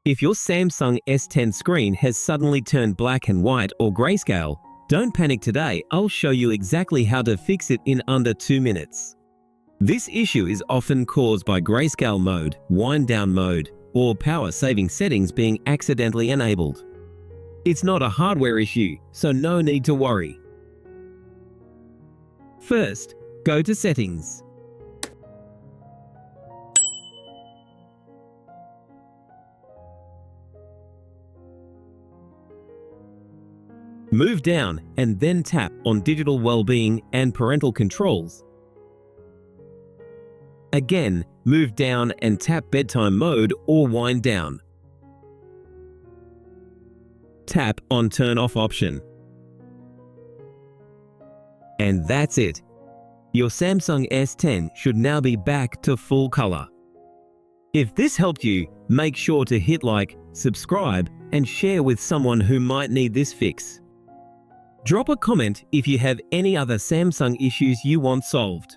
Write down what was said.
If your Samsung S10 screen has suddenly turned black and white or grayscale, don't panic today. I'll show you exactly how to fix it in under 2 minutes. This issue is often caused by grayscale mode, wind down mode, or power saving settings being accidentally enabled. It's not a hardware issue, so no need to worry. First, go to Settings. Move down and then tap on Digital Wellbeing and Parental Controls. Again, move down and tap Bedtime mode or wind down. Tap on Turn Off option. And that's it. Your Samsung S10 should now be back to full color. If this helped you, make sure to hit like, subscribe, and share with someone who might need this fix. Drop a comment if you have any other Samsung issues you want solved.